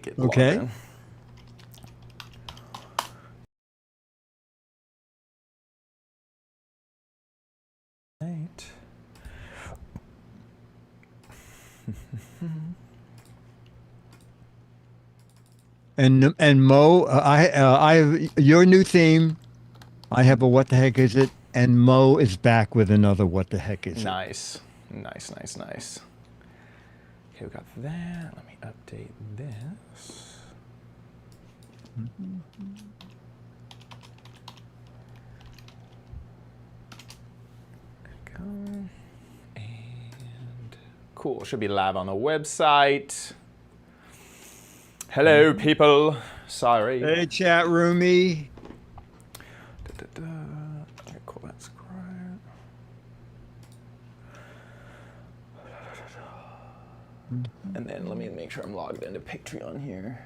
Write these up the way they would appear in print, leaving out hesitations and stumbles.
get Okay. logged in. Right. And Mo, I have your new theme. I have a what the heck is it? And Mo is back with another what the heck is it? Nice. Nice, nice, nice. Okay, we got that. Let me update this. Go. And cool. Should be live on the website. Hello, people. Sorry. Hey, chat roomie. Okay, cool. That's great. And then let me make sure I'm logged into Patreon here.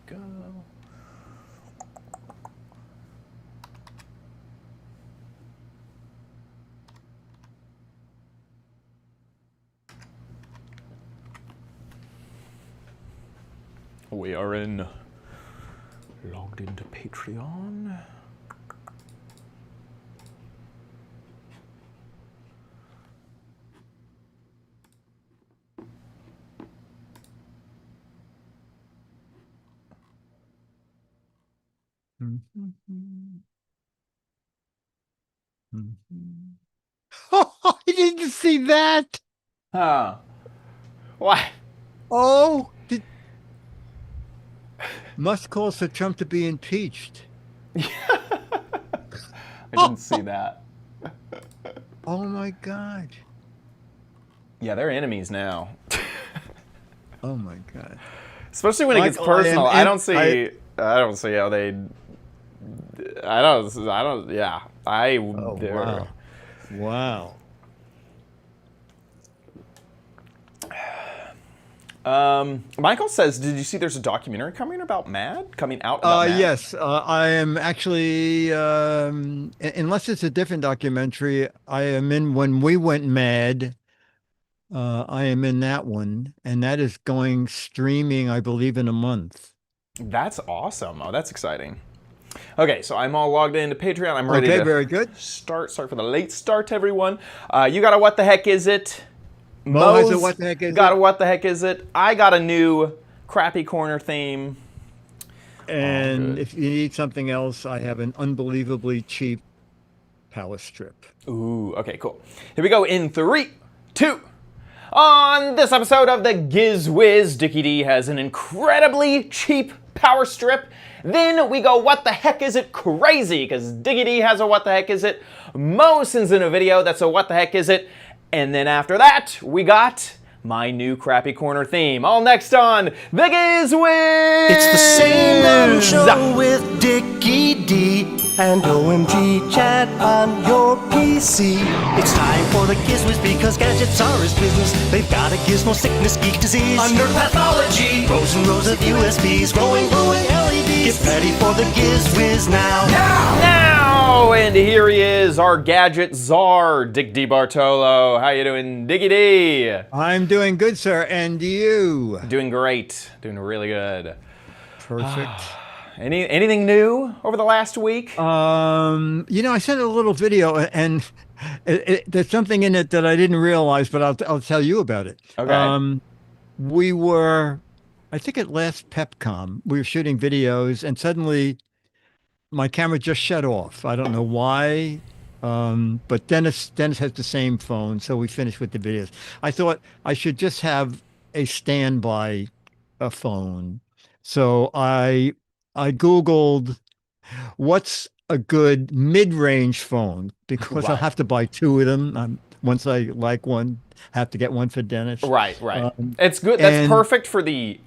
Go. We are logged into Patreon. Oh, I didn't see that. Huh. What? Oh, Musk calls for Trump to be impeached. I didn't see that. Oh my God. Yeah, they're enemies now. Oh my God. Especially when it gets Michael, personal. I don't see how they. Yeah. Oh, wow. Wow. Michael says, "Did you see there's a documentary coming out about Mad? Yes, I am actually, unless it's a different documentary, I am in When We Went Mad. I am in that one, and that is going streaming, I believe, in a month. That's awesome. Oh, that's exciting. Okay, so I'm all logged into Patreon. I'm ready to very good. start. Sorry for the late start, everyone. You got a what the heck is it? Mo has a Mo's what the heck is got it? a what the heck is it? I got a new crappy corner theme. And good. if you need something else, I have an unbelievably cheap power strip. Ooh, okay, cool. Here we go in 3, 2. On this episode of the Giz Wiz, Dickie D has an incredibly cheap power strip. Then we go, what the heck is it crazy? Because Dickie D has a what the heck is it. Mo sends in a video that's a what the heck is it. And then after that, we got my new crappy corner theme. All next on the Giz Wiz. It's the same damn show with Dickie D and OMG chat on your PC. It's time for the Giz Wiz because gadgets are his business. They've got a gizmo sickness, geek disease, under pathology, rows and rows of USBs, glowing LEDs. Get ready for the Giz Wiz now. And here he is, our gadget czar, Dick D. Bartolo. How you doing, Dickie D? I'm doing good, sir. And you? Doing great. Doing really good. Perfect. Anything new over the last week? I sent a little video, and there's something in it that I didn't realize, but I'll tell you about it. Okay. We were, I think at last PepCom, we were shooting videos, and suddenly my camera just shut off. I don't know why, but Dennis has the same phone, so we finished with the videos. I thought I should just have a standby phone, so I Googled what's a good mid-range phone, because I'll have to buy 2 of them. Once I like one, have to get one for Dennis. Right. It's good. That's perfect for the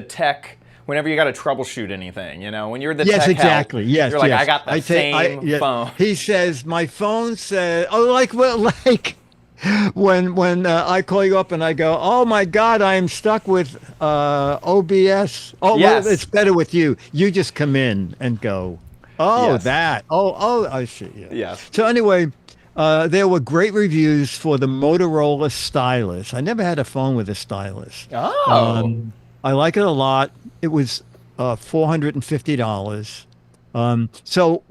tech. Whenever you got to troubleshoot anything, when you're the tech exactly. help, Yes, you're like, yes. I got the same phone. He says my phone says, when I call you up and I go, oh my God, I'm stuck with OBS. Oh, yes. Well, it's better with you. You just come in and go, oh, yes. that. Oh, I see. Yeah. Yes. So anyway, There were great reviews for the Motorola stylus. I never had a phone with a stylus. Oh. I like it a lot. It was $450. So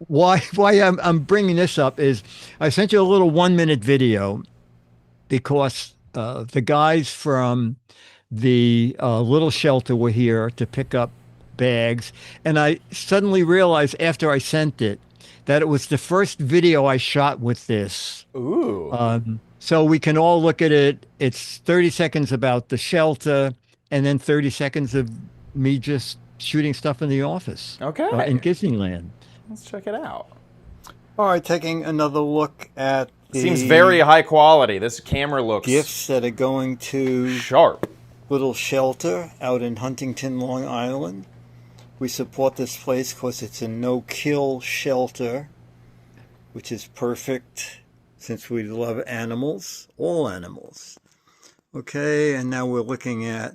why I'm bringing this up is I sent you a little 1-minute video because the guys from the little shelter were here to pick up bags, and I suddenly realized after I sent it that it was the first video I shot with this. Ooh. So we can all look at it. It's 30 seconds about the shelter, and then 30 seconds of me just shooting stuff in the office. Okay. In Disneyland. Let's check it out. All right, taking another look at the Seems very high quality. This camera looks gifts that are going to sharp. Little Shelter out in Huntington, Long Island. We support this place because it's a no-kill shelter, which is perfect since we love animals, all animals. Okay, and now we're looking at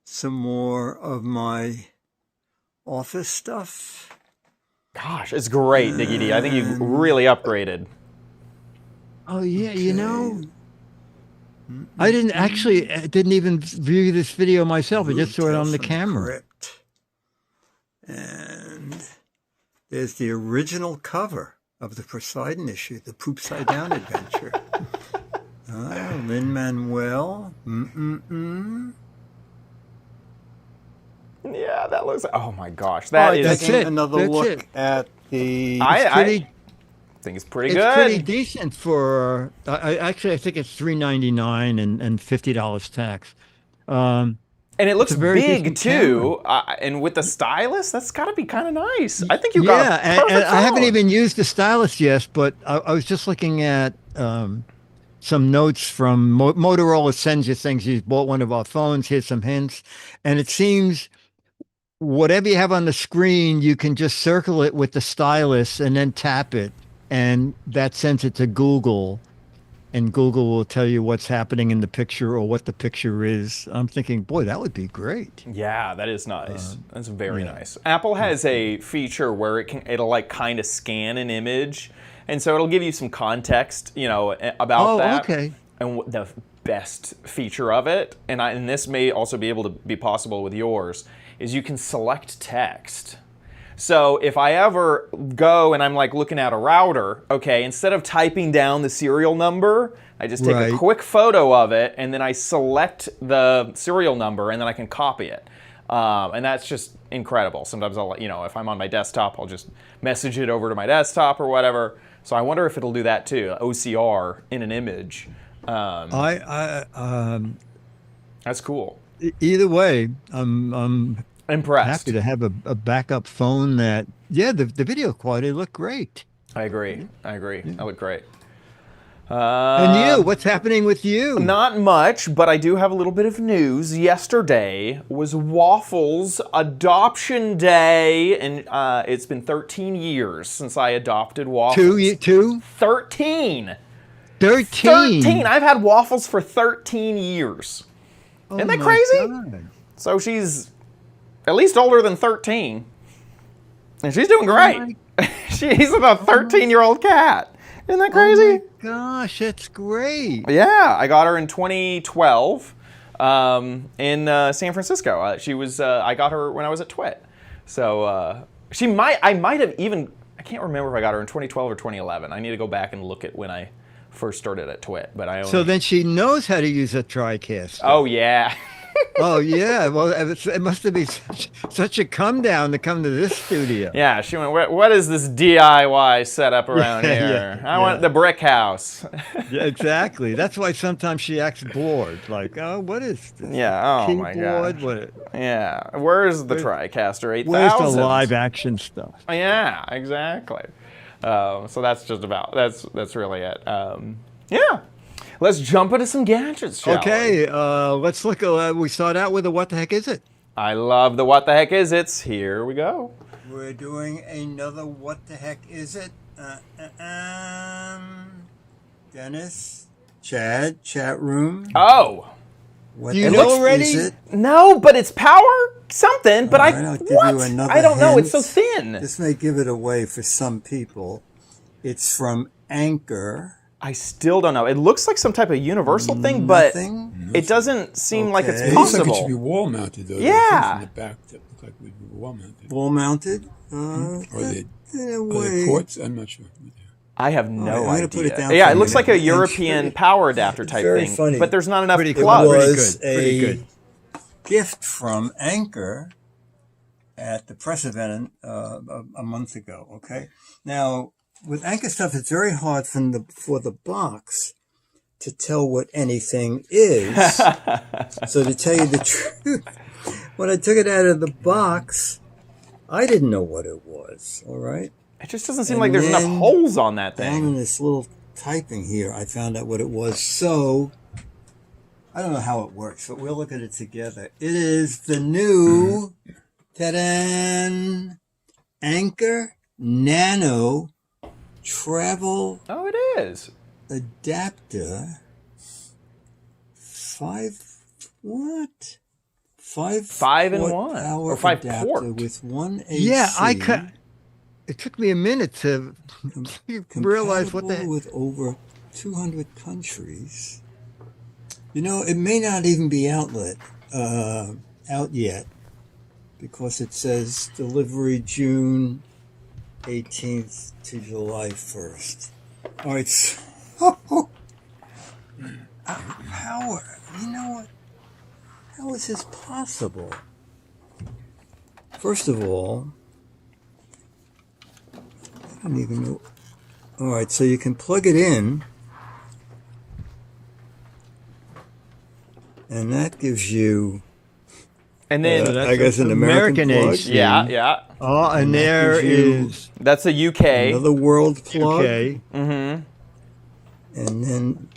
some more of my office stuff. Gosh, it's great, Diggy D. I think you really upgraded. Oh yeah, you know, I didn't even view this video myself. I just saw it on the camera. Crypt. And there's the original cover of the Poseidon issue, the Poop Side Down adventure. Lin-Manuel. Yeah, that looks. Oh my gosh, that is. That's it. Another That's look it. at the. I think it's pretty good. It's pretty decent for. I think it's $3.99 and $50 tax. And it looks very big decent too. And with the stylus, that's got to be kind of nice. I think you got a and perfect I haven't phone. even used the stylus yet, but I was just looking at some notes from Motorola sends you things. You bought one of our phones. Here's some hints, and it seems whatever you have on the screen, you can just circle it with the stylus and then tap it, and that sends it to Google. And Google will tell you what's happening in the picture or what the picture is. I'm thinking, boy, that would be great. Yeah, that is nice. That's very nice. Apple has a feature where it'll like kind of scan an image, and so it'll give you some context, about that. Okay. And the best feature of it, and this may also be able to be possible with yours, is you can select text. So if I ever go and I'm like looking at a router, okay, instead of typing down the serial number, I just take a quick photo of it and then I select the serial number and then I can copy it. And that's just incredible. Sometimes I'll, if I'm on my desktop, I'll just message it over to my desktop or whatever. So I wonder if it'll do that too, OCR in an image. That's cool. Either way, I'm impressed. Happy to have a backup phone that, the video quality looked great. I agree. That looked great. And you, what's happening with you? Not much, but I do have a little bit of news. Yesterday was Waffles adoption day, and it's been 13 years since I adopted Waffles. Two? 13. 13. I've had Waffles for 13 ye's. Isn't that crazy? God. So she's at least older than 13. And she's doing great. She's a 13-year-old cat. Isn't that crazy? Oh my gosh, that's great. Yeah, I got her in 2012 in San Francisco. I got her when I was at TWiT. So I might have even, I can't remember if I got her in 2012 or 2011. I need to go back and look at when I first started at TWiT. But so then she knows how to use a TriCaster. Oh, yeah. Oh, yeah. Well, it must have been such a come down to come to this studio. Yeah, she went, what is this DIY setup around here? I want the brick house. Yeah, exactly. That's why sometimes she acts bored. Like, oh, what is this? Yeah, oh my God. Yeah, where's the TriCaster 8000? Where's the live action stuff? Yeah, exactly. So that's just about, that's really it. Yeah. Let's jump into some gadgets, shall we? Let's look. We start out with the what the heck is it? I love the what the heck is it's. Here we go. We're doing another what the heck is it? Dennis, Chad, chat room. Oh. What You know already? Is it? No, but it's power something, but All right, I'll give you another I don't know, it's so hint. thin. This may give it away for some people. It's from Anchor. I still don't know. It looks like some type of universal thing, but Nothing? it doesn't seem like it's Okay. It looks like it possible. should be wall mounted though. Yeah. There are things in the back that look like would be wall mounted. Wall mounted? Are they In a are way. they ports? I'm not sure. I have no All right, I'm idea. gonna put it down Yeah, for it a looks like a minute. European power adapter type very thing, funny. but there's not enough Pretty good. plugs. Pretty was good. Pretty a good. gift from Anchor at the press event a month ago. Okay, now with Anchor stuff, it's very hard for the box to tell what anything is. So to tell you the truth, when I took it out of the box, I didn't know what it was. All right. It just doesn't seem And like there's enough then holes on that Down in thing. this little typing here, I found out what it was. So, I don't know how it works, but we'll look at it together. It is the new, ta-da, Anchor Nano Travel Oh, it is. Adapter. 5 5 in 1, power or 5 adapter port. with one AC. Yeah, it took me a minute to realize what the Compatible with over 200 countries. You know, it may not even be out yet because it says delivery June 18th to July 1st. All right, so how, you know what? How is this possible? First of all, I don't even know. All right, so you can plug it in, and that gives you, And then, I guess, an American plug. AC. yeah. Oh, and that there gives you is That's a UK. another world plug, okay. and then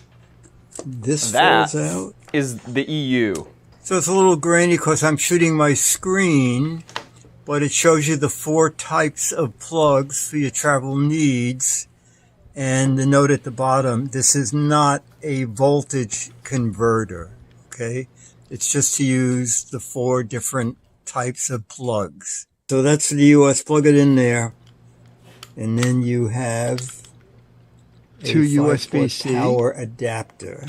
this That falls out. is the EU. So it's a little grainy because I'm shooting my screen, but it shows you the 4 types of plugs for your travel needs. And the note at the bottom, this is not a voltage converter, okay? It's just to use the 4 different types of plugs. So that's the US, plug it in there. And then you have a 2 5-port USB-C. power adapter.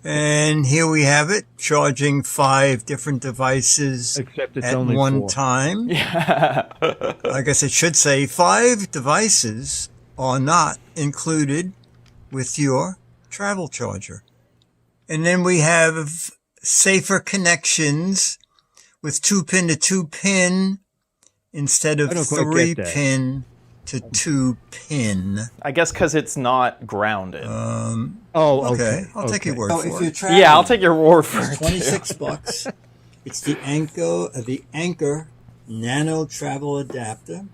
And here we have it, charging 5 different devices Except it's at only one 4. time. I guess it should say 5 devices are not included with your travel charger. And then we have safer connections with 2-pin to 2-pin instead of I don't quite get that. 3-pin to 2-pin. I guess because it's not grounded. Oh, Okay, okay. I'll take your word Oh, for if it. you're traveling, Yeah, I'll take your word for it. It's 26 bucks. It's the Anchor Nano Travel Adapter,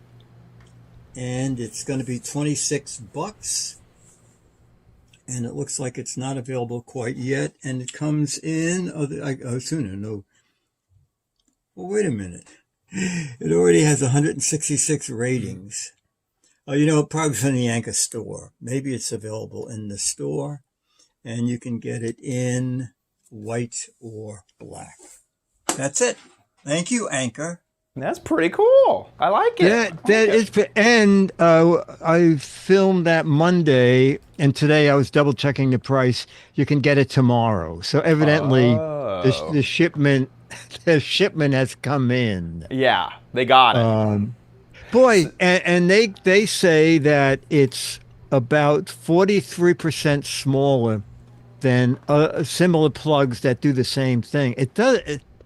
and it's going to be 26 bucks. And it looks like it's not available quite yet, and it comes in. Sooner. No. Well, wait a minute. It already has 166 ratings. Oh, you know, probably from the Anchor store. Maybe it's available in the store, and you can get it in white or black. That's it. Thank you, Anchor. That's pretty cool. I like it. That is, and I filmed that Monday, and today I was double checking the price. You can get it tomorrow, so evidently Oh. the shipment has come in. Yeah, they got it. Boy, and they say that it's about 43% smaller than similar plugs that do the same thing. It does.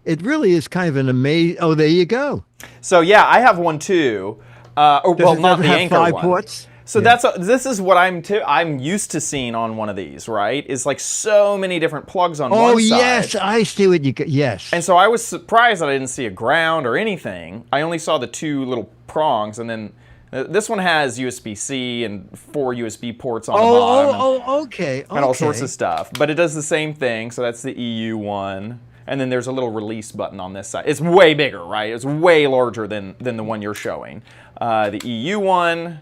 It really is kind of an amazing. Oh, there you go. So yeah, I have one too. Well, Does it not the have Anchor 5 one. ports? So this is what I'm used to seeing on one of these, right? Is like so many different plugs on Oh one side. yes, I see what you got. Yes. And so I was surprised that I didn't see a ground or anything. I only saw the 2 little prongs, and then this one has USB-C and 4 USB ports on the bottom. Okay. And all sorts of stuff. But it does the same thing, so that's the EU one. And then there's a little release button on this side. It's way bigger, right? It's way larger than the one you're showing. The EU one,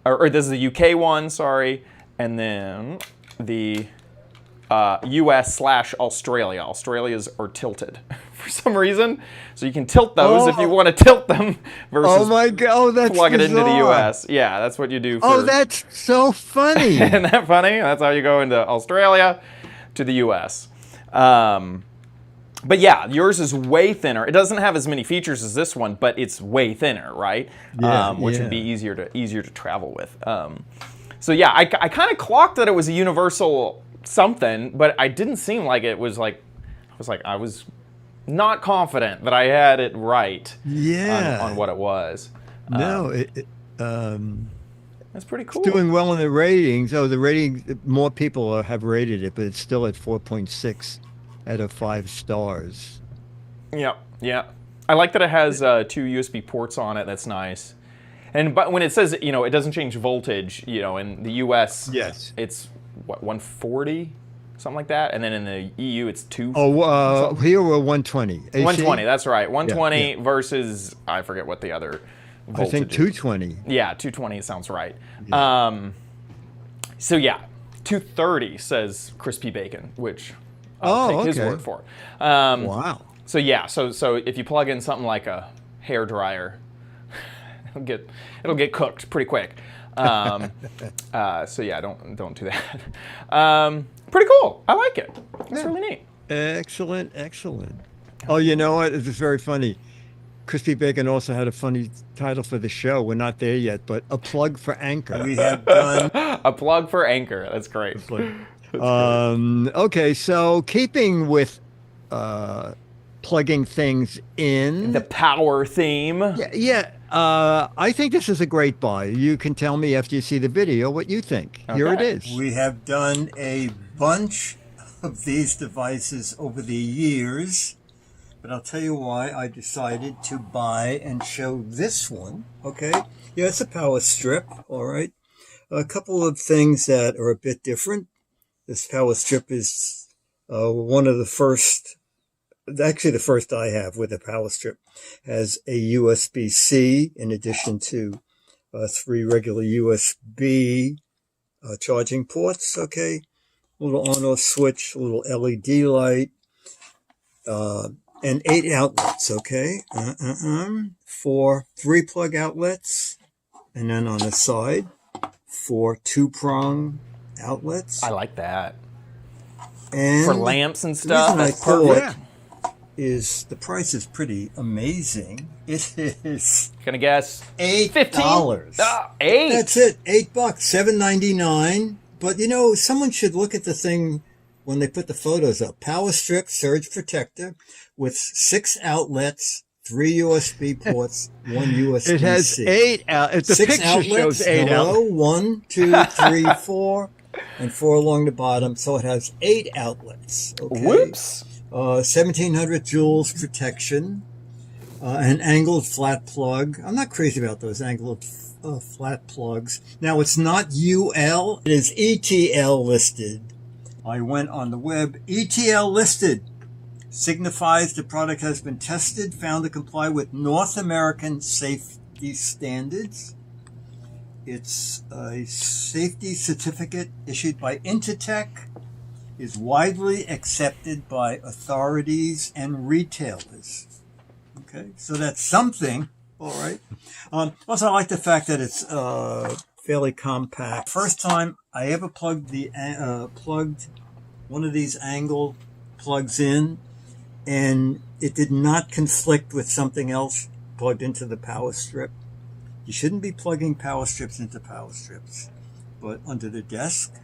or this is the UK one, sorry. And then the US/Australia. Australia's are tilted for some reason. So you can tilt those if you want to tilt them versus Oh my God! Oh, that's plug it into the bizarre. US. Yeah, that's what you do for... Oh, that's so funny. Isn't that funny? That's how you go into Australia to the US. But yeah, yours is way thinner. It doesn't have as many features as this one, but it's way thinner, right? Yeah, Which would be easier to travel with. So yeah, I kind of clocked that it was a universal something, but I didn't seem like it was like, I was not confident that I had it right on what it was. No, That's pretty cool. it's doing well in the ratings. Oh, the rating, more people have rated it, but it's still at 4.6 out of 5 stars. Yeah, yeah. I like that it has 2 USB ports on it. That's nice. But when it says, it doesn't change voltage, in the US, Yes. it's what, 140, something like that, and then in the EU it's 2. Oh, here we're 120. AC? 120. That's right. 120 yeah. versus I forget what the other voltage I think 220. Yeah, 220 sounds right. Yeah. So yeah, 230 says crispy bacon, which I'll take his word for. Wow. So yeah, so if you plug in something like a hair dryer, it'll get cooked pretty quick. So yeah, don't do that. Pretty cool. I like it. It's really neat. Excellent, excellent. Oh, you know what? It's very funny. Crispy Bacon also had a funny title for the show. We're not there yet, but A Plug for Anchor. We have done A plug for Anchor. That's great. Okay, so keeping with plugging things in. The power theme. I think this is a great buy. You can tell me after you see the video what you think. Okay. Here it is. We have done a bunch of these devices over the years, but I'll tell you why I decided to buy and show this one. Okay, yeah, it's a power strip. All right, a couple of things that are a bit different. This power strip is one of the first. Actually, the first I have with a power strip has a USB-C in addition to 3 regular USB charging ports. Okay, a little on-off switch, a little LED light, and 8 outlets. Okay, 4 3-plug outlets, and then on the side 4 2-prong outlets. I like that. And for lamps and the stuff. reason I That's thought perfect. is the price is pretty amazing. It is Gonna guess $8. 8. That's it. $8, $7.99. But someone should look at the thing when they put the photos up. Power strip surge protector with 6 outlets, 3 USB ports, 1 USB-C. It has 8 outlets. The 6 picture outlets. shows 8 Hello, outlets. 1, 2, 3, 4, and 4 along the bottom. So it has 8 outlets. Okay. Whoops. 1700 joules protection, an angled flat plug. I'm not crazy about those angled flat plugs. Now, it's not UL. It is ETL listed. I went on the web. ETL listed signifies the product has been tested, found to comply with North American safety standards. It's a safety certificate issued by Intertech, is widely accepted by authorities and retailers. Okay, so that's something. All right. Also, I like the fact that it's fairly compact. First time I ever plugged one of these angle plugs in, and it did not conflict with something else plugged into the power strip. You shouldn't be plugging power strips into power strips, but under the desk,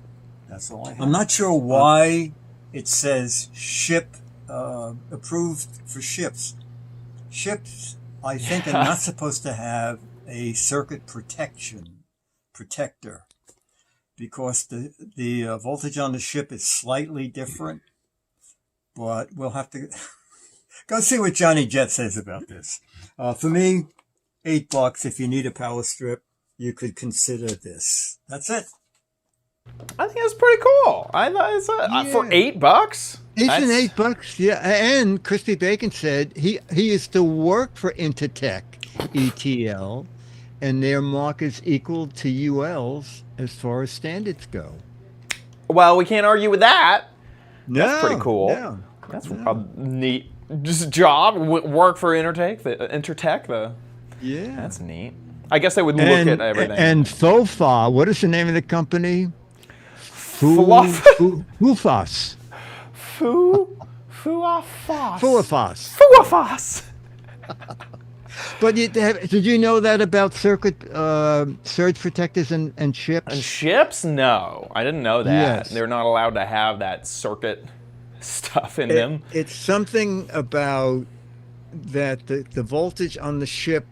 that's all I have. I'm not sure why it says ship approved for ships. Ships, I think, are not supposed to have a circuit protector because the voltage on the ship is slightly different. But we'll have to go see what Johnny Jet says about this. For me, $8. If you need a power strip, you could consider this. That's it. I think that's pretty cool. I thought it's for $8. It's an $8, yeah. And Crispy Bacon said he used to work for Intertech ETL, and their mark is equal to UL's as far as standards go. Well, we can't argue with that. That's pretty cool. No. That's a neat just job, work for Intertech. Yeah. That's neat. I guess they would look at everything. And Fofa, what is the name of the company? Fluff. Fufas. Fuafas. Fuafas. Fuafas. But did you know that about surge protectors and ships? And ships? No, I didn't know that. Yes. They're not allowed to have that circuit stuff in them. It's something about that the voltage on the ship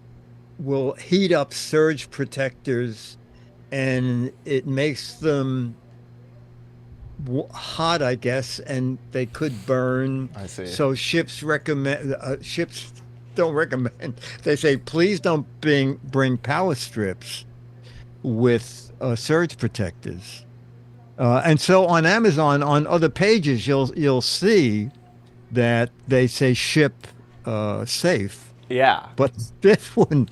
will heat up surge protectors, and it makes them hot, I guess, and they could burn. I see. So ships don't recommend. They say, please don't bring power strips with surge protectors. And so on Amazon, on other pages, you'll see that they say ship safe. Yeah. But this one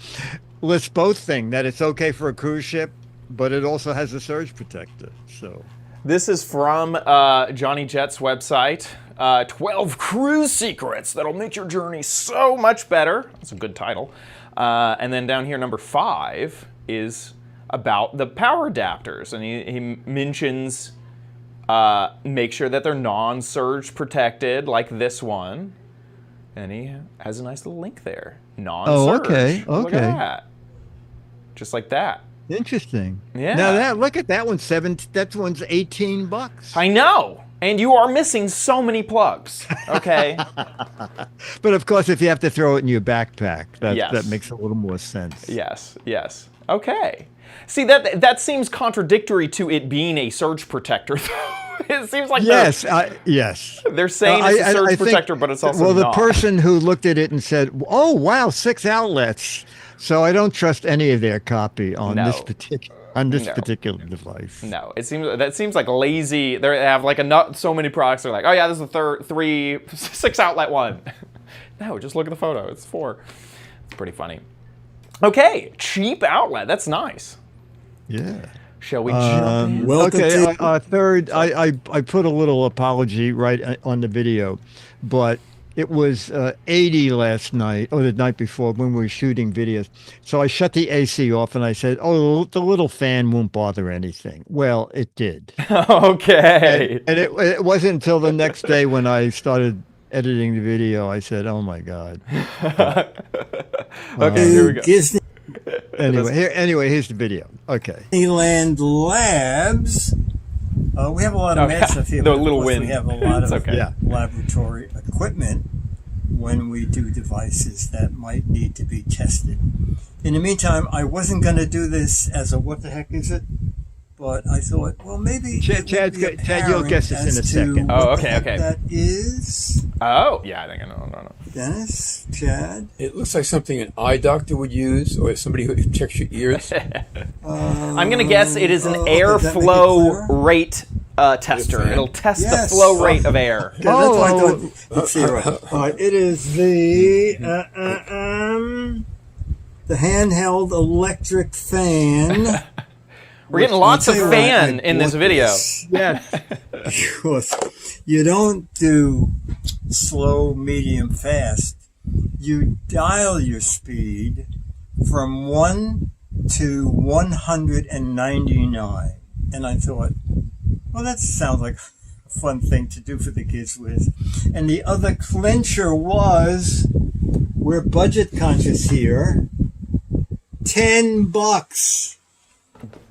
lists both things, that it's okay for a cruise ship, but it also has a surge protector. So This is from Johnny Jet's website. 12 cruise secrets that'll make your journey so much better. That's a good title. And then down here, number 5 is about the power adapters. And he mentions make sure that they're non-surge protected, like this one. And he has a nice little link there. Non-surge. okay. Look at that. Just like that. interesting. Yeah. Now look at that one. That one's $18. I know. And you are missing so many plugs. Okay. But of course, if you have to throw it in your backpack, Yes. that makes a little more sense. Yes. Okay. See, that seems contradictory to it being a surge protector, though. It seems like Yes. they're saying it's a surge I think- protector, but it's also well, the not. person who looked at it and said, "Oh, wow, 6 outlets." So I don't trust any of their copy on No. this particular device. No, that seems like lazy. They have like so many products. They're like, oh yeah, this is the 6 outlet one. No, just look at the photo. It's 4. It's pretty funny. Okay, cheap outlet. That's nice. Yeah. Shall we jump in? Welcome Okay, to third, I put a little apology right on the video, but it was 80 last night, or the night before, when we were shooting videos. So I shut the AC off and I said, oh, the little fan won't bother anything. Well, it did. Okay. And it wasn't until the next day when I started editing the video, I said, oh my God. Okay, here we go. Anyway, here's the video. Okay. Disneyland Labs. We have a lot of mad stuff here. The but of little course wind. We have a lot It's of okay. Yeah. laboratory equipment when we do devices that might need to be tested. In the meantime, I wasn't going to do this as a what the heck is it? But I thought, well, maybe Chad, you'll guess this in a as to second. Oh, what the okay, heck okay. That is Oh, yeah, I think I know. Dennis, Chad. It looks like something an eye doctor would use, or somebody who checks your ears. I'm going to guess it is an okay, does that make it airflow clearer? rate tester. Fan. It'll test Yes. the flow rate of air. Yeah, that's why I thought you'd see it right. All right, it is the handheld electric fan. We're getting lots of fan in this video. Yes. Because you don't do slow, medium, fast. You dial your speed from 1 to 199. And I thought, well, that sounds like a fun thing to do for the Giz Wiz. And the other clincher was, we're budget conscious here, $10.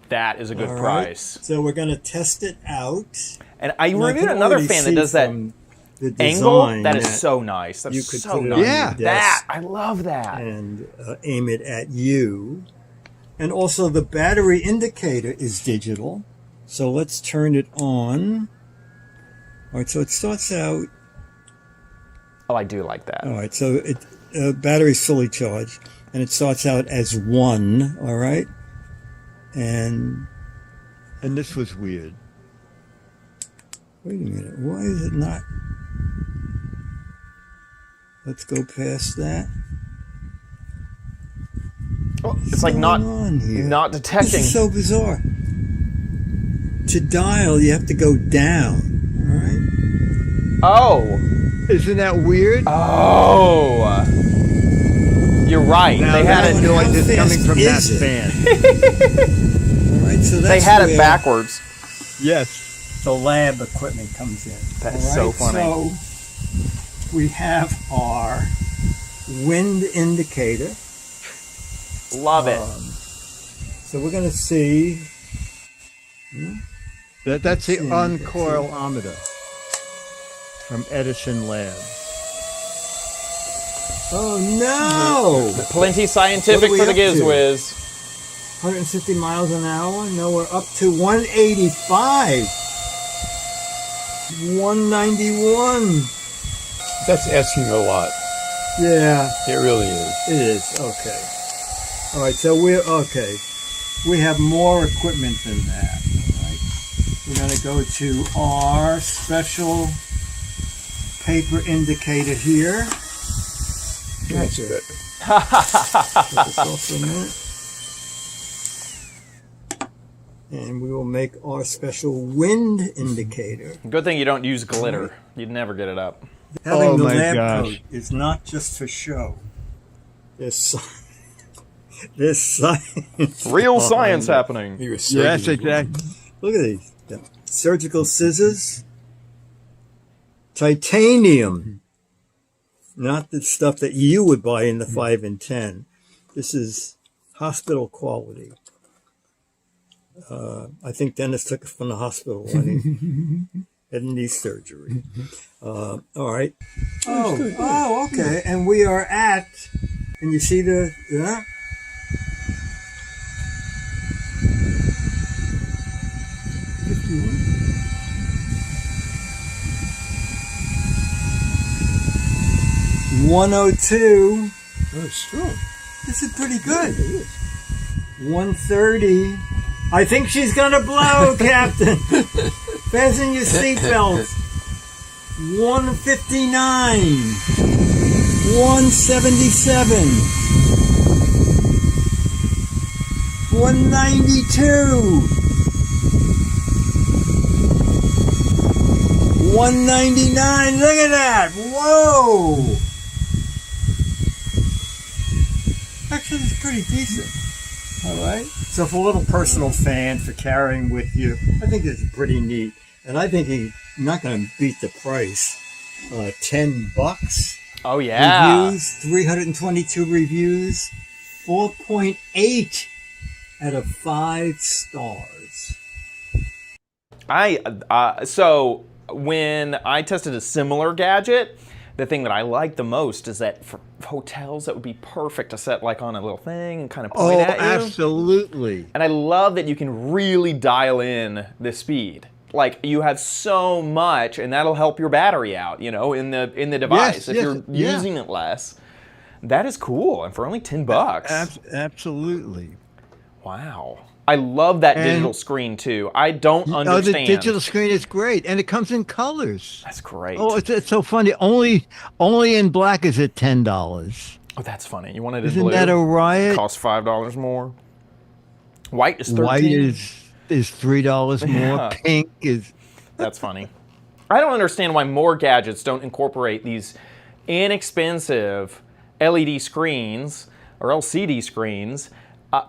That is a good All price. right. So we're going to test it out. And I And I reviewed can angle already fan that see does that from the angle. design That is so nice. That's you could so put it nice. on Yeah. your That desk I love that. and aim it at you. And also the battery indicator is digital. So let's turn it on. All right, so it starts out. Oh, I do like that. All right, so battery's fully charged, and it starts out as 1. All right, and this was weird. wait a minute, why is it not? Let's go past that. Oh, it's like not on here? not detecting. This is so bizarre. To dial, you have to go down. All right. Oh. Isn't that weird? Oh. You're right. Now They had that it. noise is coming from that is it? fan. All right, so that's They had it where backwards. Yes. the lab equipment comes in. That is All so right, funny. So we have our wind indicator. Love it. So we're going to see. That's the See, uncoilometer from Edison Labs. Oh no! Plenty scientific What for are the we up Giz to? Wiz. 150 miles an hour. No, we're up to 185. 191. That's asking a lot. Yeah, It really is. it is. Okay. All right, so we're okay. We have more equipment than that. All right. We're going to go to our special paper indicator here. That's good. Put this off for a minute. And we will make our special wind indicator. Good thing you don't use glitter. You'd never get it up. Having Oh the my lab gosh. coat is not just for show. There's science. Real behind science it. happening. You're a Yes, surgeon. exactly. Look at these. The surgical scissors. Titanium. Not the stuff that you would buy in the 5 and 10. This is hospital quality. I think Dennis took it from the hospital when he had knee surgery. All right. Oh, okay. And we are at, can you see the, yeah? $51. 102. Oh, strong. This is pretty good. 130. I think she's gonna blow, Captain. Fasten your seatbelts. 159. 177. 192. 199. Look at that. Whoa. Actually, it's pretty decent. All right. So for a little personal fan for carrying with you, I think it's pretty neat. And I think you're not going to beat the price. $10. Oh, yeah. Reviews, 322 reviews, 4.8 out of 5 stars. So when I tested a similar gadget, the thing that I like the most is that for hotels, that would be perfect to set like on a little thing and kind of point Oh, at you. absolutely. And I love that you can really dial in the speed. Like you have so much, and that'll help your battery out, in the device if you're using it less. That is cool, and for only $10. Absolutely. Wow. I love that digital screen too. I don't understand. The digital screen is great, and it comes in colors. That's great. Oh, it's so funny. Only in black is it $10. Oh, that's funny. You wanted it in Isn't blue? that a riot? It costs $5 more. White is $13. White is $3 more. Yeah. Pink is. That's funny. I don't understand why more gadgets don't incorporate these inexpensive LED screens or LCD screens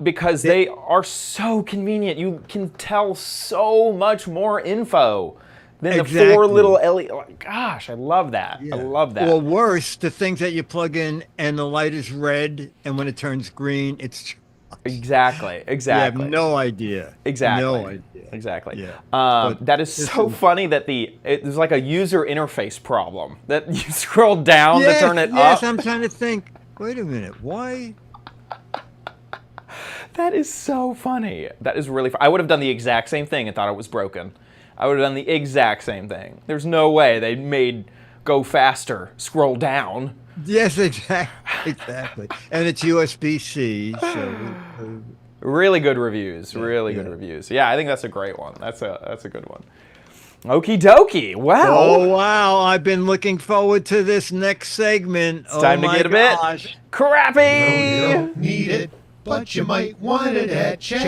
because they are so convenient. You can tell so much more info than the 4 little LED. Gosh, I love that. I love that. Or worse, the things that you plug in and the light is red, and when it turns green, it's. Exactly. You have no idea. Exactly. No idea. Exactly. Yeah. That is so funny that there's like a user interface problem that you scroll down to turn it up. Yes, I'm trying to think. Wait a minute. Why? That is so funny. That is really I would have done the exact same thing and thought it was broken. I would have done the exact same thing. There's no way they made go faster, scroll down. Yes, exactly. And it's USB-C, so Really good reviews. Really good reviews. Yeah, I think that's a great one. That's a good one. Okie dokie. Wow. Oh wow! I've been looking forward to this next segment. It's time to get a bit crappy. You don't need it, but you might want it at Chad's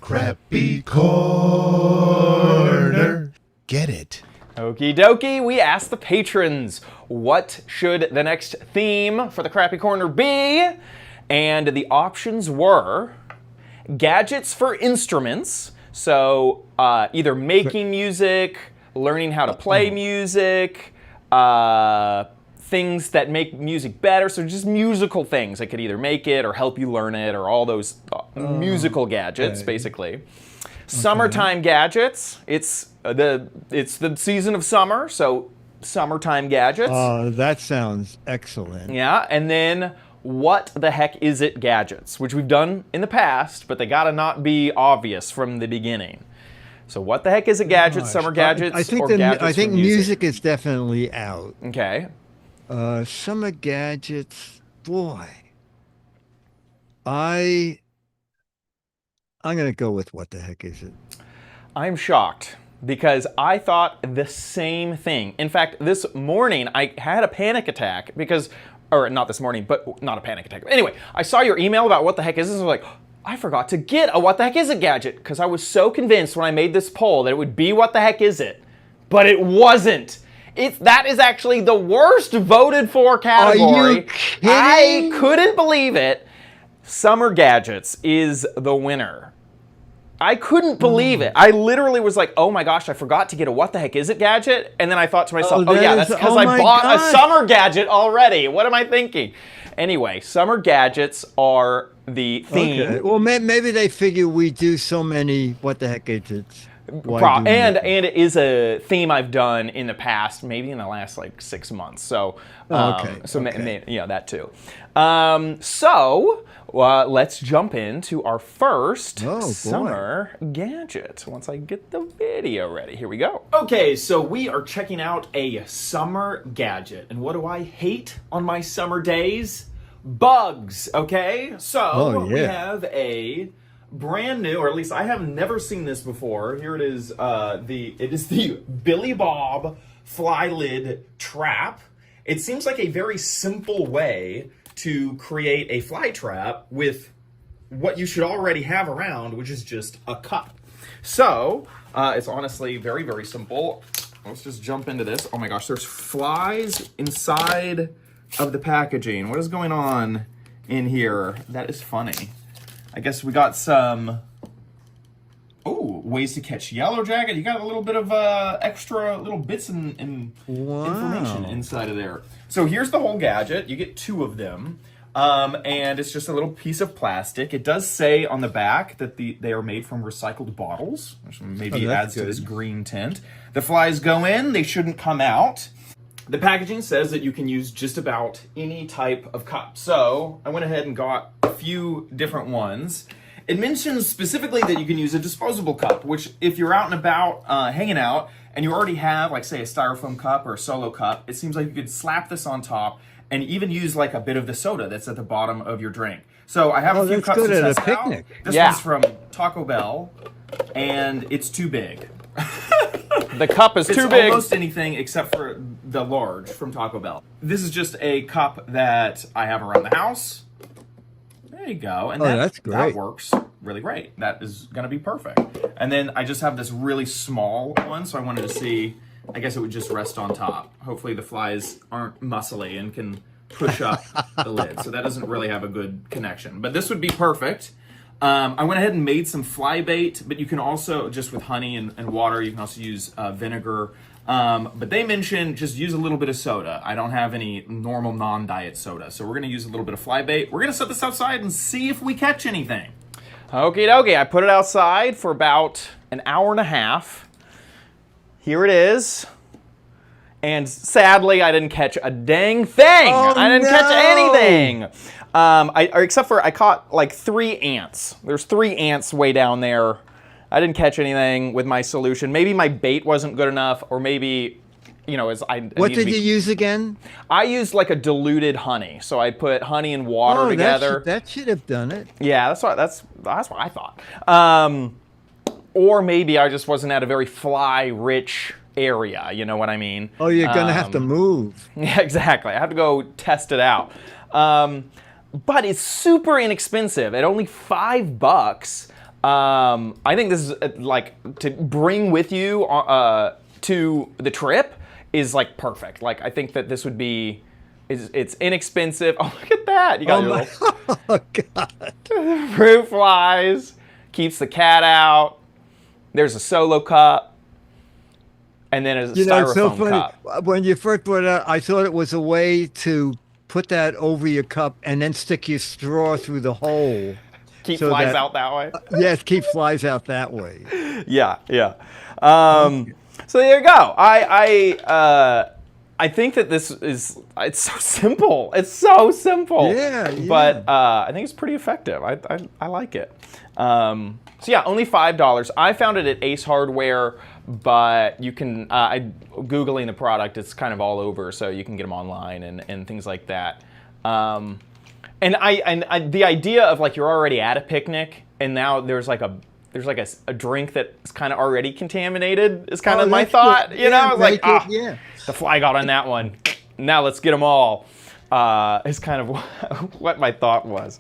Crappy Corner. Get it? Okie dokie, we asked the patrons, what should the next theme for the Crappy Corner be? And the options were gadgets for instruments, so either making music, learning how to play music, things that make music better, so just musical things that could either make it or help you learn it, or all those musical gadgets, basically. Summertime gadgets, it's the season of summer, so summertime gadgets. That sounds excellent. Yeah, and then what the heck is it gadgets, which we've done in the past, but they gotta not be obvious from the beginning. So what the heck is it gadgets, summer gadgets, I think gadgets I think for music? music is definitely out. Okay. Summer gadgets, boy. I'm gonna go with what the heck is it? I'm shocked because I thought the same thing. In fact, this morning I had a panic attack because, or not this morning, but not a panic attack. Anyway, I saw your email about what the heck is this. I was like, I forgot to get a what the heck is it gadget because I was so convinced when I made this poll that it would be what the heck is it, but it wasn't. That is actually the worst voted for category. Are you kidding? I couldn't believe it. Summer gadgets is the winner. I couldn't believe it. I literally was like, oh my gosh, I forgot to get a what the heck is it gadget. And then I thought to myself, that's because I bought a summer gadget already. What am I thinking? Anyway, summer gadgets are the theme. Okay. Well, maybe they figure we do so many what the heck is it. And it is a theme I've done in the past, maybe in the last like 6 months. So, that too. Let's jump into our first summer gadget. Once I get the video ready, here we go. Okay, so we are checking out a summer gadget, and what do I hate on my summer days? Bugs. Okay, so we have a brand new, or at least I have never seen this before. Here it is. It is the Billy Bob fly lid trap. It seems like a very simple way to create a fly trap with what you should already have around, which is just a cup. So it's honestly very, very simple. Let's just jump into this. Oh my gosh, there's flies inside of the packaging. What is going on in here? That is funny. I guess we got some, ways to catch yellow jacket. You got a little bit of extra little bits and information inside of there. So here's the whole gadget. You get 2 of them, and it's just a little piece of plastic. It does say on the back that they are made from recycled bottles, which maybe adds to this green tint. The flies go in. They shouldn't come out. The packaging says that you can use just about any type of cup. So I went ahead and got a few different ones. It mentions specifically that you can use a disposable cup, which if you're out and about hanging out and you already have, like, say, a styrofoam cup or a solo cup, it seems like you could slap this on top and even use like a bit of the soda that's at the bottom of your drink. So I have a few cups to test out. This one's from Taco Bell, and it's too big. The cup is too big. It's almost anything except for the large from Taco Bell. This is just a cup that I have around the house. There you go. And that's great. That works really great. That is going to be perfect. And then I just have this really small one, so I wanted to see, I guess it would just rest on top. Hopefully the flies aren't muscly and can push up the lid. So that doesn't really have a good connection. But this would be perfect. I went ahead and made some fly bait, but you can also, just with honey and water, you can also use vinegar. But they mentioned just use a little bit of soda. I don't have any normal non-diet soda, so we're going to use a little bit of fly bait. We're going to set this outside and see if we catch anything. Okie dokie, I put it outside for about an hour and a half. Here it is. And sadly, I didn't catch a dang thing. I didn't catch anything. Except for I caught like 3 ants. There's 3 ants way down there. I didn't catch anything with my solution. Maybe my bait wasn't good enough, or maybe, What did you use again? I used like a diluted honey. So I put honey and water together. That should have done it. Yeah, that's what I thought. Or maybe I just wasn't at a very fly-rich area. You know what I mean? Oh, you're gonna have to move. Yeah, exactly. I have to go test it out. But it's super inexpensive at only $5. I think this is like to bring with you to the trip is like perfect. Like I think that this would be, it's inexpensive. Oh, look at that! You got your little Oh God! fruit flies. Keeps the cat out. There's a solo cup, and then a styrofoam it's so funny. cup. When you first brought it out, I thought it was a way to put that over your cup and then stick your straw through the hole. Keep so flies out that way. Yes, keep flies out that way. Yeah. So there you go. I think that this is, it's so simple. It's so simple. Yeah. But I think it's pretty effective. I like it. So yeah, only $5. I found it at Ace Hardware, but you can, Googling the product, it's kind of all over, so you can get them online and things like that. And the idea of like you're already at a picnic and now there's like a drink that's kind of already contaminated is kind of my thought. Good. You know, I was like, the fly got on that one. Now let's get them all. Is kind of what my thought was.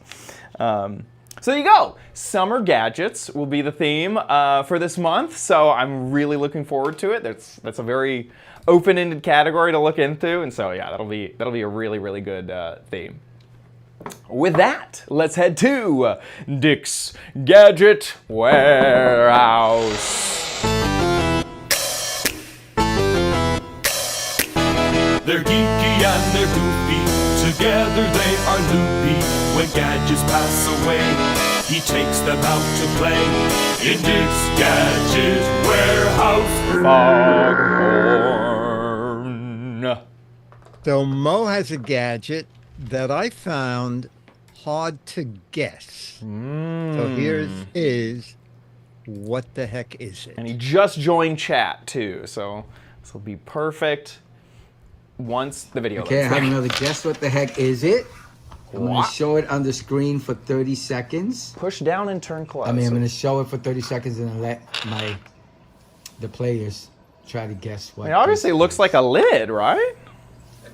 So there you go. Summer gadgets will be the theme for this month. So I'm really looking forward to it. That's a very open-ended category to look into, and so yeah, that'll be a really, really good theme. With that, let's head to Dick's Gadget Warehouse. They're geeky and they're goofy, together they are loopy. When gadgets pass away, he takes them out to play. In Dick's Gadget Warehouse. Foghorn. So Mo has a gadget that I found hard to guess. So here's his. What the heck is it? And he just joined chat too, so this will be perfect once the video. Okay, I loads. have another guess. What the heck is it? I'm going What? to show it on the screen for 30 seconds. Push down and turn close. I mean, I'm going to show it for 30 seconds and then let the players try to guess what. It obviously this looks is. like a lid, right?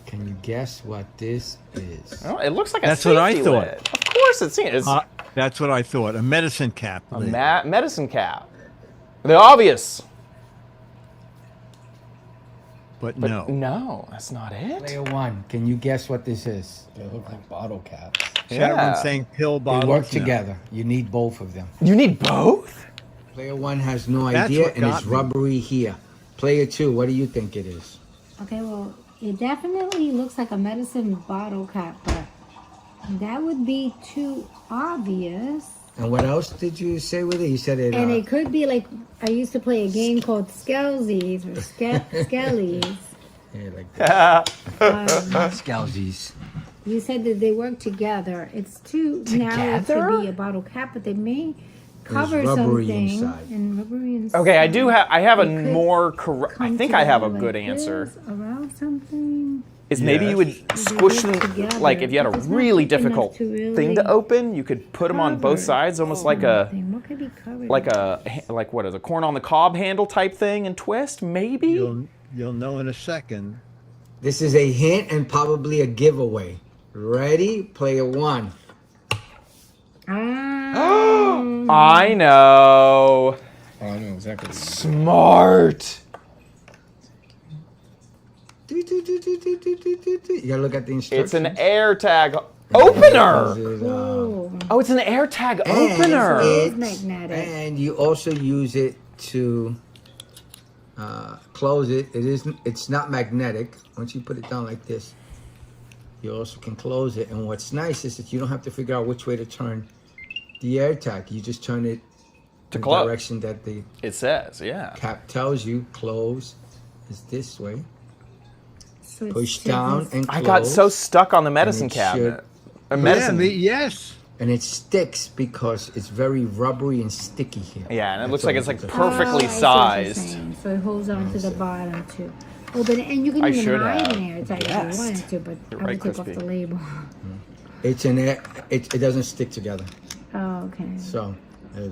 Can you guess what this is? Oh, it looks like a That's what I safety thought. lid. Of course, it's That's what I thought. A medicine cap. a lid. medicine cap. The obvious. But But no. no, that's not it. Player one, can you guess what this is? They look like bottle caps. Everyone's saying pill They bottles. work No. together. You need both of them. You need both? Player one has no That's idea what and it's got me. rubbery here. Player two, what do you think it is? Okay, well, it definitely looks like a medicine bottle cap, but that would be too obvious. And what else did you say with it? You said it. And it could be like, I used to play a game called Skelzies or Skellies. Yeah, like that. Scalzies. You said that they work together. It's too narrow Together? to be a bottle cap, but they may cover rubbery something. inside. And rubbery inside. Okay, I have a It could more correct. I come think I have a together good like answer. this, around something. Is maybe you would squish them, together. like if you had a It's not really thick enough difficult to really thing to open, you could put them on both cover sides, almost like a something. What could be covered? like what is a corn on the cob handle type thing and twist, maybe? You'll know in a second. This is a hint and probably a giveaway. Ready? Player one. I know. Oh, I know exactly. What Smart. You gotta look at the instructions. It's an AirTag opener. Ooh. Oh, it's an AirTag And opener. It's magnetic. And you also use it to close it. It's not magnetic. Once you put it down like this, you also can close it. And what's nice is that you don't have to figure out which way to turn the AirTag. You just turn it To in close. the direction that the It says, yeah. cap tells you. Close is this way. So it's Push to down this- and close. I got so stuck on the medicine it cabinet. A Yeah, medicine. yes. And it sticks because it's very rubbery and sticky here. Yeah, and it That's looks like all it's like it is. perfectly I see what you're sized. saying. So it holds on to the bottom too. Open it, and you can I even should hide have an AirTag if guessed. you wanted to, but You're I right, would take off Crispy. the label. It's it doesn't stick together. Oh, okay. So, yeah.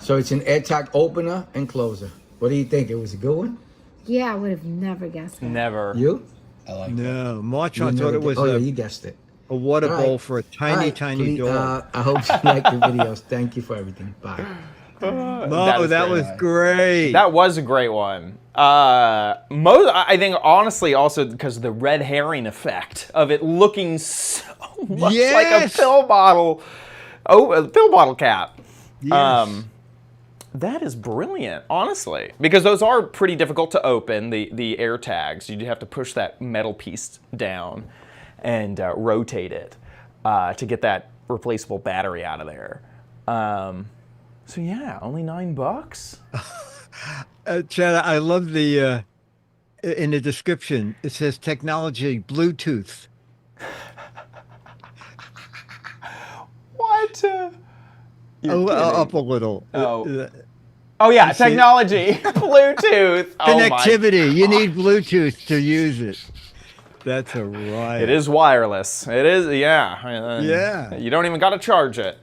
So it's an AirTag opener and closer. What do you think? It was a good one? Yeah, I would have never guessed that. Never. You? I like that. No, You Marchon never thought it did- was Oh yeah, a you guessed it. a water All right. bowl for a tiny, tiny dog. I hope you like the videos. Thank you for everything. Bye. No, that was great. That was a great one. I think honestly also because of the red herring effect of it looking so much like a pill bottle. Oh, a pill bottle cap. Yes. That is brilliant, honestly, because those are pretty difficult to open. The AirTags, you do have to push that metal piece down and rotate it to get that replaceable battery out of there. So yeah, only $9. Chad, I love the in the description. It says technology Bluetooth. What? Up a little. Oh yeah, technology, Bluetooth, connectivity. You need Bluetooth to use it. That's a riot. It is wireless. It is, yeah. Yeah. You don't even got to charge it.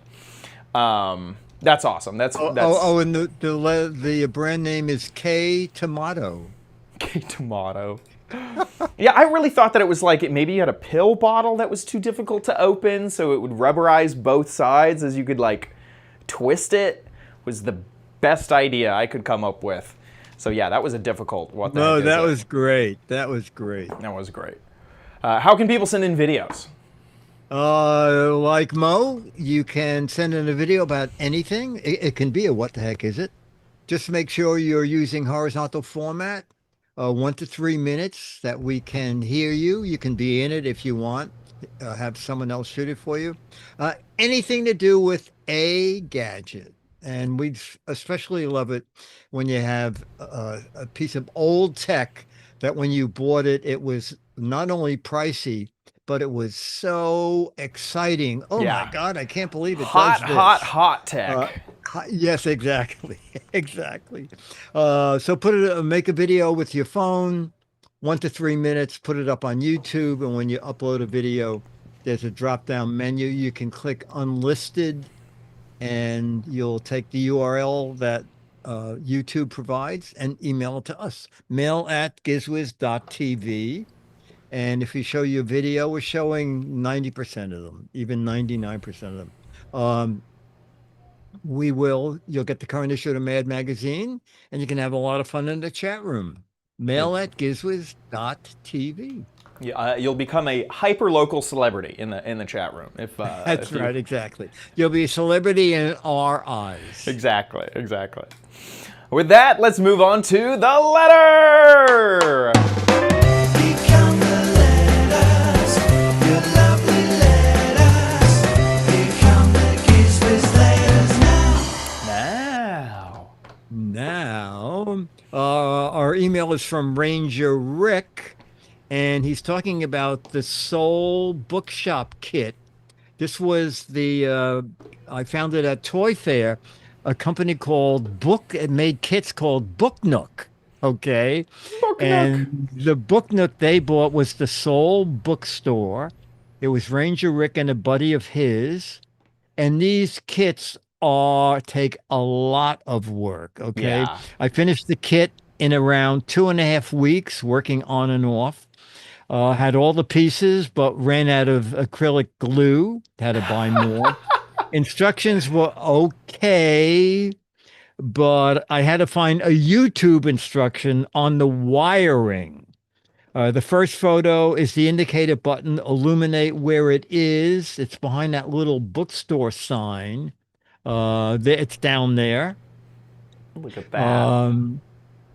That's awesome. That's and the brand name is K Tomato. K Tomato. Yeah, I really thought that it was like maybe you had a pill bottle that was too difficult to open, so it would rubberize both sides as you could like twist it. Was the best idea I could come up with. So yeah, that was a difficult one. No, that was great. That was great. That was great. How can people send in videos? Like Mo, you can send in a video about anything. It can be a what the heck is it? Just make sure you're using horizontal format, 1 to 3 minutes that we can hear you. You can be in it if you want. Have someone else shoot it for you. Anything to do with a gadget. And we especially love it when you have a piece of old tech that when you bought it, it was not only pricey, but it was so exciting. Oh my God, I can't believe it does this. Hot tech. Yes, exactly. Exactly. So make a video with your phone, 1 to 3 minutes, put it up on YouTube. And when you upload a video, there's a drop-down menu. You can click unlisted and you'll take the URL that YouTube provides and email it to us. mail@gizwiz.tv. And if we show you a video, we're showing 90% of them, even 99% of them. You'll get the current issue of Mad Magazine, and you can have a lot of fun in the chat room. mail@gizwiz.tv. You'll become a hyper-local celebrity in the chat room. That's right, exactly. You'll be a celebrity in our eyes. Exactly. With that, let's move on to the letter. Become the letters, your lovely letters. Become the Giz Wiz letters Now, our email is from Ranger Rick. And he's talking about the Soul Bookshop kit. This was I found it at Toy Fair, a company called it made kits called Book Nook. Okay. And the Book Nook they bought was the Soul Bookstore. It was Ranger Rick and a buddy of his. And these kits take a lot of work. Okay. Yeah. I finished the kit in around 2.5 weeks, working on and off. Had all the pieces, but ran out of acrylic glue. Had to buy more. Instructions were okay, but I had to find a YouTube instruction on the wiring. The first photo is the indicator button. Illuminate where it is. It's behind that little bookstore sign. It's down there. Look at that.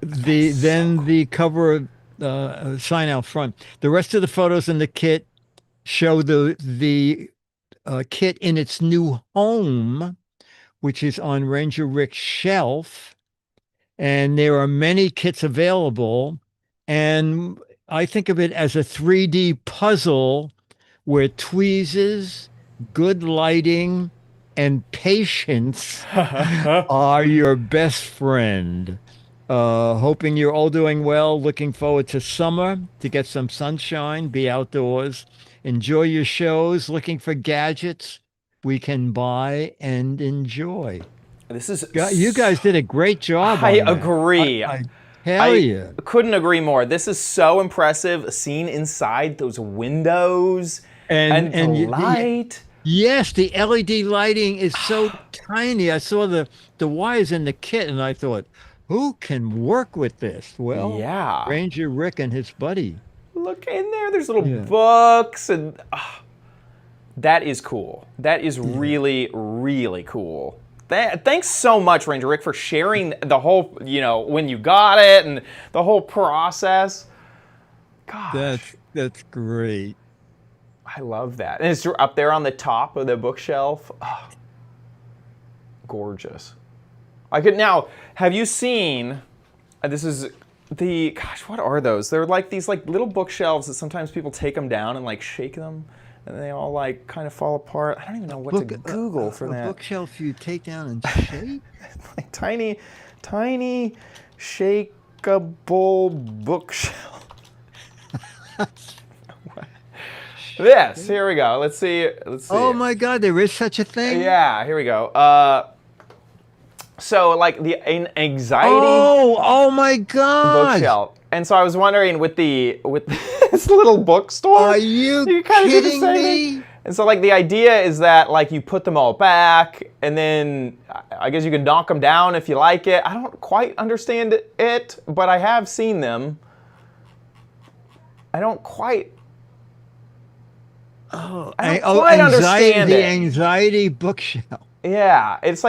The cover sign out front. The rest of the photos in the kit show the kit in its new home, which is on Ranger Rick's shelf. And there are many kits available. And I think of it as a 3D puzzle where tweezers, good lighting, and patience are your best friend. Hoping you're all doing well. Looking forward to summer to get some sunshine, be outdoors, enjoy your shows. Looking for gadgets we can buy and enjoy. You guys did a great job. I agree. Hell yeah. Couldn't agree more. This is so impressive. Seeing inside those windows And the you- light. Yes, the LED lighting is so tiny. I saw the wires in the kit, and I thought, who can work with this? Well, Yeah. Ranger Rick and his buddy. Look in there. There's little books, and that is cool. That is really, really cool. Thanks so much, Ranger Rick, for sharing the whole, when you got it and the whole process. Gosh. That's great. I love that. And it's up there on the top of the bookshelf. Oh, gorgeous. Now, have you seen, this is what are those? They're like these little bookshelves that sometimes people take them down and shake them and they all kind of fall apart. I don't even know what to Google for that. A bookshelf you take down and shake? Like tiny shakeable bookshelf. Yes, here we go. Let's see. Oh my God, there is such a thing? Yeah, here we go. So the anxiety. Oh my God. Bookshelf. And so I was wondering with this little bookstore. Are you kind of do the kidding same me? thing? And so the idea is that you put them all back, and then I guess you can knock them down if you like it. I don't quite understand it, but I have seen them. I don't quite. I don't quite understand the it. anxiety bookshelf. Yeah, it's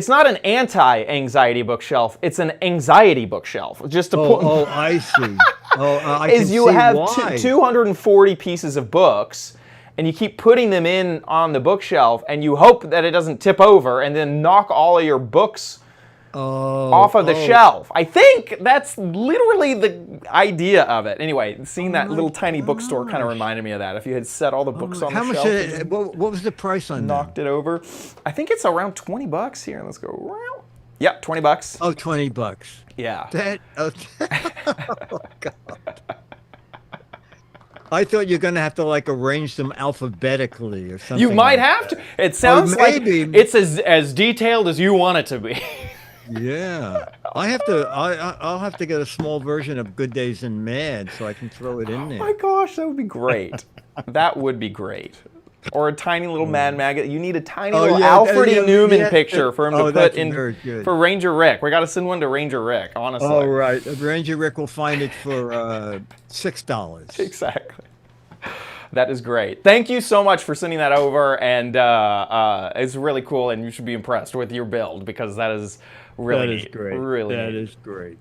not an anti-anxiety bookshelf. It's an anxiety bookshelf. Just to put. Oh, I see. I is can you see have why. 240 pieces of books, and you keep putting them in on the bookshelf, and you hope that it doesn't tip over, and then knock all of your books off of the shelf. I think that's literally the idea of it. Anyway, seeing that little tiny bookstore kind of reminded me of that. If you had set all the books on the shelf. How much? What was the price on that? Knocked it over. I think it's around $20 here. Let's go. Yeah, $20. Oh, $20. Yeah. Oh God. I thought you're going to have to arrange them alphabetically or something. You might like have that. to. It sounds like maybe. it's as detailed as you want it to be. Yeah, I'll have to get a small version of Good Days and Mad so I can throw it in there. Oh my gosh, that would be great. That would be great. Or a tiny little Mad Maggot. You need a tiny little Alfred E. Newman picture for him to put in for Ranger Rick. We got to send one to Ranger Rick, honestly. Oh, right. Ranger Rick will find it for $6. Exactly. That is great. Thank you so much for sending that over, and it's really cool, and you should be impressed with your build because that is really, that is great. Really that neat. is great.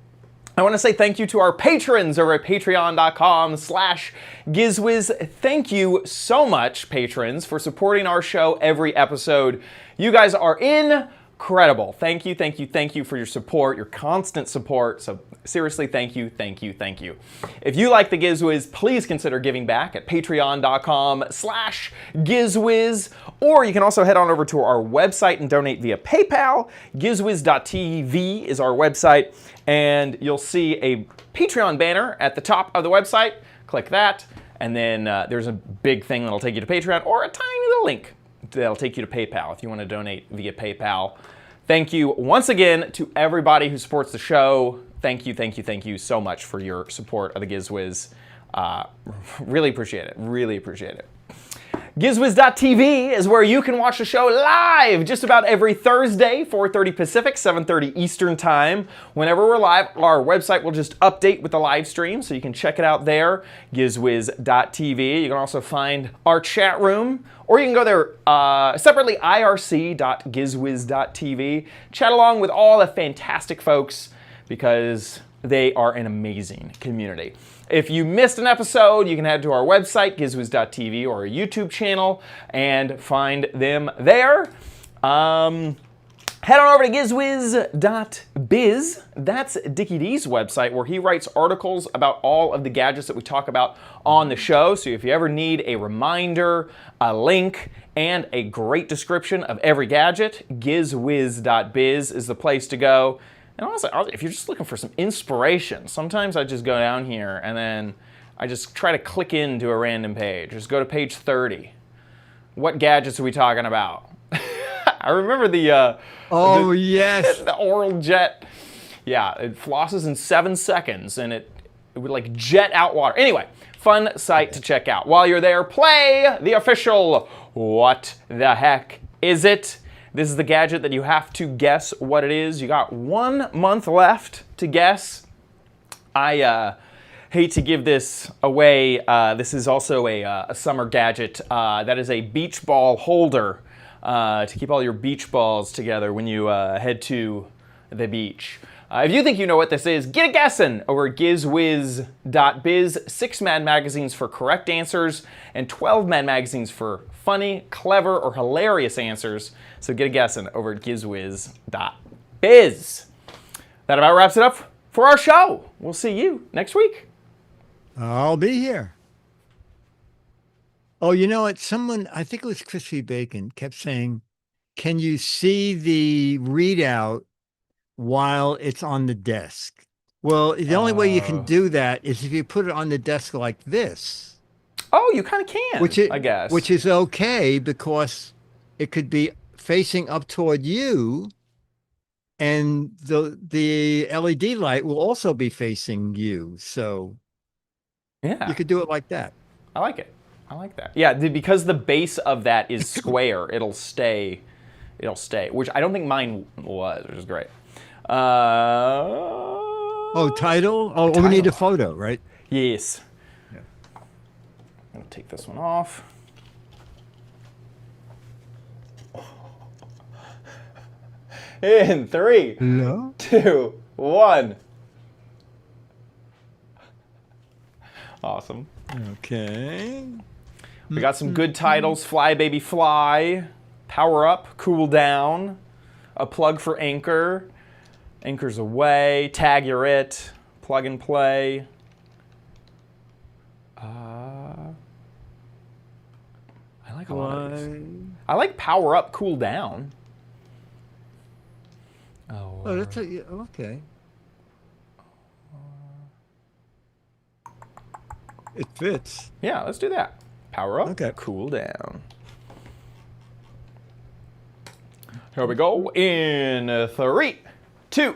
I want to say thank you to our patrons over at patreon.com/Giz Wiz. Thank you so much, patrons, for supporting our show every episode. You guys are incredible. Thank you, thank you, thank you for your support, your constant support. So seriously, thank you, thank you, thank you. If you like the Giz Wiz, please consider giving back at patreon.com/Giz Wiz. Or you can also head on over to our website and donate via PayPal. GizWiz.tv is our website. And you'll see a Patreon banner at the top of the website. Click that, and then there's a big thing that'll take you to Patreon, or a tiny little link that'll take you to PayPal if you want to donate via PayPal. Thank you once again to everybody who supports the show. Thank you, thank you, thank you so much for your support of the Giz Wiz. Really appreciate it. Really appreciate it. GizWiz.tv is where you can watch the show live just about every Thursday, 4:30 Pacific, 7:30 Eastern Time. Whenever we're live, our website will just update with the live stream, so you can check it out there, GizWiz.tv. You can also find our chat room, or you can go there separately, irc.gizwiz.tv. Chat along with all the fantastic folks because they are an amazing community. If you missed an episode, you can head to our website, GizWiz.tv, or our YouTube channel, and find them there. Head on over to GizWiz.biz. That's Dickie D's website, where he writes articles about all of the gadgets that we talk about on the show. So if you ever need a reminder, a link, and a great description of every gadget, GizWiz.biz is the place to go. And honestly, if you're just looking for some inspiration, sometimes I just go down here and then I just try to click into a random page. Just go to page 30. What gadgets are we talking about? I remember the yes, the oral jet. Yeah, it flosses in 7 seconds, and it it would like jet out water. Anyway, fun site to check out. While you're there, play the official What the Heck Is It? This is the gadget that you have to guess what it is. You got 1 month left to guess. I hate to give this away. This is also a summer gadget that is a beach ball holder to keep all your beach balls together when you head to the beach. If you think you know what this is, get a guessing over at gizwiz.biz. 6 Mad magazines for correct answers and 12 Mad magazines for funny, clever, or hilarious answers. So get a guessing over at gizwiz.biz. That about wraps it up for our show. We'll see you next week. I'll be here. Oh, you know what? Someone, I think it was Crispy Bacon, kept saying, can you see the readout while it's on the desk? Well, the only way you can do that is if you put it on the desk like this. Oh, you kind of can, I guess. Which is okay because it could be facing up toward you, and the LED light will also be facing you. So yeah, you could do it like that. I like it. I like that. Yeah, because the base of that is square, it'll stay, which I don't think mine was, which is great. Oh, title? Oh, title. We need a photo, right? Yes. Yeah. I'm going to take this one off. In 3, 2, 1. Awesome. Okay. We got some good titles. Fly Baby Fly, Power Up, Cool Down, A Plug for Anchor, Anchors Away, Tag You're It, Plug and Play. I like a lot of these. I like Power Up, Cool Down. Oh, that's okay. It fits. Yeah, let's do that. Power Up, okay. Cool Down. Here we go in 3, 2.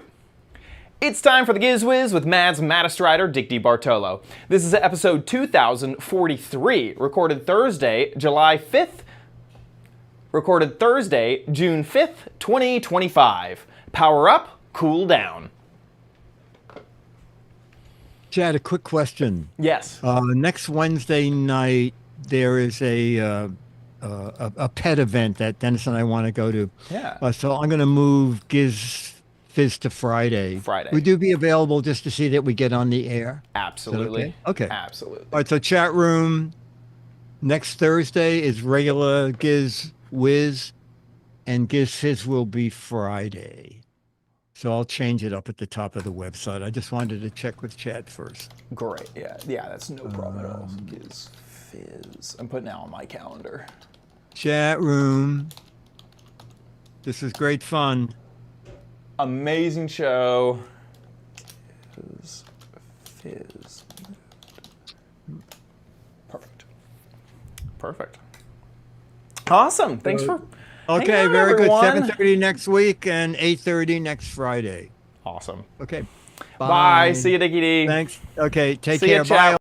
It's time for the Giz Wiz with Mad's maddest writer, Dick D. Bartolo. This is episode 2043, recorded Thursday, July 5th. Recorded Thursday, June 5th, 2025. Power Up, Cool Down. Chad, a quick question. Yes. Next Wednesday night, there is a pet event that Dennis and I want to go to. Yeah. So I'm going to move Giz Fiz to Friday. Would you be available just to see that we get on the air? Absolutely. Okay. Absolutely. All right. So chat room next Thursday is regular Giz Wiz, and Giz Fiz will be Friday. So I'll change it up at the top of the website. I just wanted to check with Chad first. Great. Yeah, that's no problem at all. Giz Fiz. I'm putting that on my calendar. Chat room. This is great fun. Amazing show. Giz Fiz. Perfect. Awesome. Thanks for Okay, hanging out, very everyone. good. 7:30 next week and 8:30 next Friday. Awesome. Okay. Bye. See you, Dickie D. Thanks. Okay, take See ya, care. ciao. Bye.